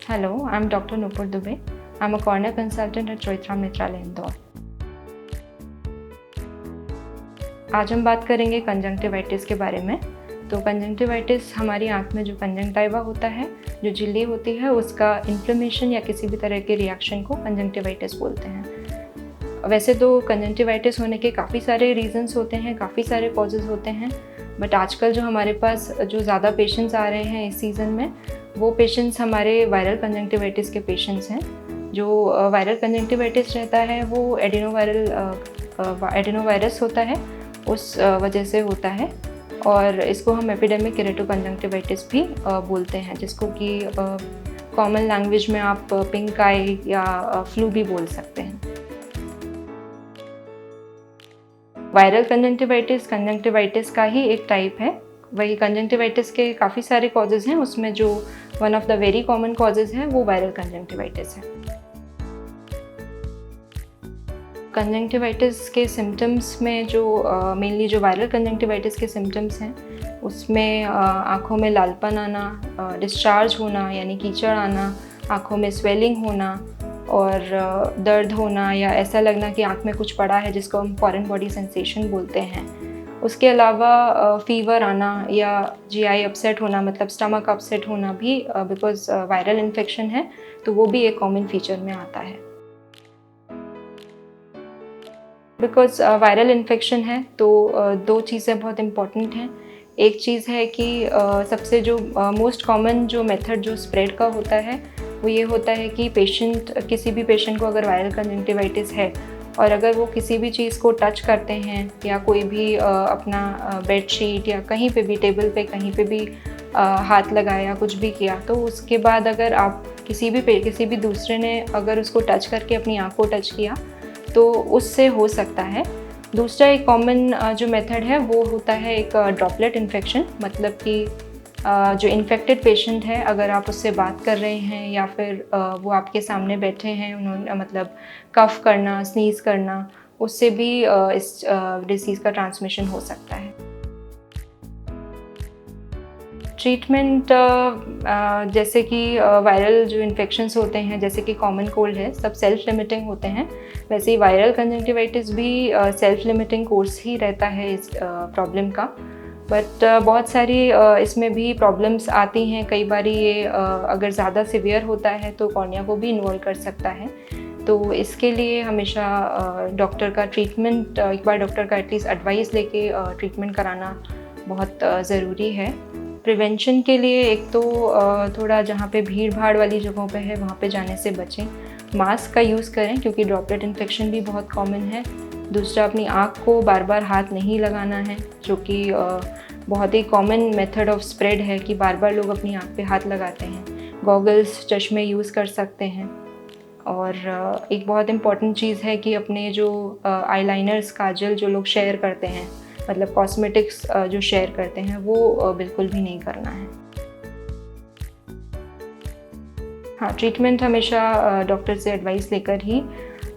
Hello, I'm Dr. Nupur Dubey. I'm a cornea consultant at Choithram नेत्रालय इंदौर। आज हम बात करेंगे कंजंक्टिवाइटिस के बारे में। तो कंजंक्टिवाइटिस हमारी आँख में जो कंजंक्टिवा होता है, जो झिल्ली होती है, उसका इन्फ्लेमेशन या किसी भी तरह के रिएक्शन को कंजंक्टिवाइटिस बोलते हैं। वैसे तो कंजंक्टिवाइटिस होने के काफ़ी सारे रीजंस होते हैं, काफ़ी सारे कॉजेज़ होते हैं, बट आजकल जो हमारे पास जो ज़्यादा पेशेंट्स आ रहे हैं इस सीज़न में, वो पेशेंट्स हमारे वायरल कंजंक्टिवाइटिस के पेशेंट्स हैं। जो वायरल कंजंक्टिवाइटिस रहता है वो एडिनोवायरस होता है, उस वजह से होता है, और इसको हम एपिडेमिक केरेटोकंजंक्टिवाइटिस भी बोलते हैं, जिसको कि कॉमन लैंग्वेज में आप पिंक आई या फ्लू भी बोल सकते हैं। वायरल कंजंक्टिवाइटिस का ही एक टाइप है। वही कंजंक्टिवाइटिस के काफ़ी सारे कॉजेज़ हैं, उसमें जो one of the very common causes है वो वायरल कंजंक्टिवाइटिस है। कंजंक्टिवाइटिस के सिम्टम्स में जो मेनली जो वायरल कंजंक्टिवाइटिस के सिम्टम्स हैं, उसमें आँखों में लालपन आना, डिस्चार्ज होना यानी कीचड़ आना, आँखों में स्वेलिंग होना और दर्द होना या ऐसा लगना कि आँख में कुछ पड़ा है, जिसको हम फॉरेन बॉडी सेंसेशन बोलते हैं। उसके अलावा फीवर आना या जीआई अपसेट होना, मतलब स्टमक अपसेट होना भी बिकॉज वायरल इन्फेक्शन है, तो वो भी एक कॉमन फीचर में आता है। बिकॉज वायरल इन्फेक्शन है तो दो चीज़ें बहुत इम्पॉर्टेंट हैं। एक चीज़ है कि सबसे जो मोस्ट कॉमन जो मेथड जो स्प्रेड का होता है वो ये होता है कि किसी भी पेशेंट को अगर वायरल कंजंक्टिवाइटिस है और अगर वो किसी भी चीज़ को टच करते हैं या कोई भी अपना बेडशीट या कहीं पे भी टेबल पे कहीं पे भी हाथ लगाया, कुछ भी किया, तो उसके बाद अगर आप किसी भी दूसरे ने अगर उसको टच करके अपनी आँख को टच किया तो उससे हो सकता है। दूसरा एक कॉमन जो मेथड है वो होता है एक ड्रॉपलेट इन्फेक्शन, मतलब कि जो इन्फेक्टेड पेशेंट है, अगर आप उससे बात कर रहे हैं या फिर वो आपके सामने बैठे हैं, उन्होंने मतलब कफ करना, स्नीज़ करना, उससे भी इस डिसीज़ का ट्रांसमिशन हो सकता है। ट्रीटमेंट जैसे कि वायरल जो इन्फेक्शंस होते हैं, जैसे कि कॉमन कोल्ड है, सब सेल्फ लिमिटिंग होते हैं। वैसे ही वायरल कंजंक्टिवाइटिस भी सेल्फ लिमिटिंग कोर्स ही रहता है इस प्रॉब्लम का, बट बहुत सारी इसमें भी प्रॉब्लम्स आती हैं। कई बार ये अगर ज़्यादा सिवियर होता है तो कॉर्निया को भी इन्वॉल्व कर सकता है। तो इसके लिए हमेशा डॉक्टर का ट्रीटमेंट, एक बार डॉक्टर का एटलीस्ट एडवाइस लेके ट्रीटमेंट कराना बहुत ज़रूरी है। प्रिवेंशन के लिए एक तो थोड़ा जहाँ पे भीड़ भाड़ वाली जगहों पे है वहाँ पे जाने से बचें, मास्क का यूज़ करें क्योंकि ड्रॉपलेट इन्फेक्शन भी बहुत कॉमन है। दूसरा, अपनी आँख को बार बार हाथ नहीं लगाना है, जो कि बहुत ही कॉमन मेथड ऑफ स्प्रेड है कि बार बार लोग अपनी आँख पे हाथ लगाते हैं। गॉगल्स, चश्मे यूज़ कर सकते हैं। और एक बहुत इम्पॉर्टेंट चीज़ है कि अपने जो आईलाइनर्स, काजल जो लोग शेयर करते हैं, मतलब कॉस्मेटिक्स जो शेयर करते हैं, वो बिल्कुल भी नहीं करना है। हाँ, ट्रीटमेंट हमेशा डॉक्टर से एडवाइस लेकर ही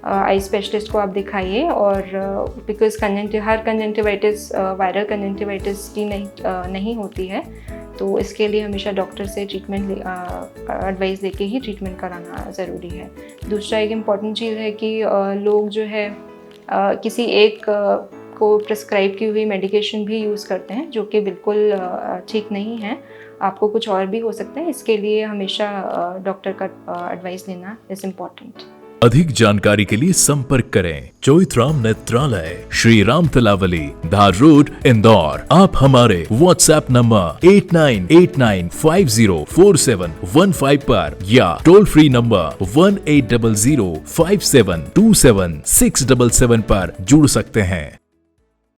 आई स्पेशलिस्ट को आप दिखाइए। और because her conjunctivitis viral conjunctivitis की नहीं होती है, तो इसके लिए हमेशा डॉक्टर से ट्रीटमेंट एडवाइस लेके ही ट्रीटमेंट कराना ज़रूरी है। दूसरा एक इम्पॉर्टेंट चीज़ है कि लोग जो है किसी एक को प्रिस्क्राइब की हुई मेडिकेशन भी यूज़ करते हैं, जो कि बिल्कुल ठीक नहीं है। आपको कुछ और भी हो सकता है, इसके लिए हमेशा डॉक्टर का एडवाइस लेना इज़ इम्पॉर्टेंट। अधिक जानकारी के लिए संपर्क करें चोइथराम नेत्रालय, श्री राम तलावली, धार रोड, इंदौर। आप हमारे व्हाट्सएप नंबर 8989504715 पर या टोल फ्री नंबर 180057272677 पर जुड़ सकते हैं।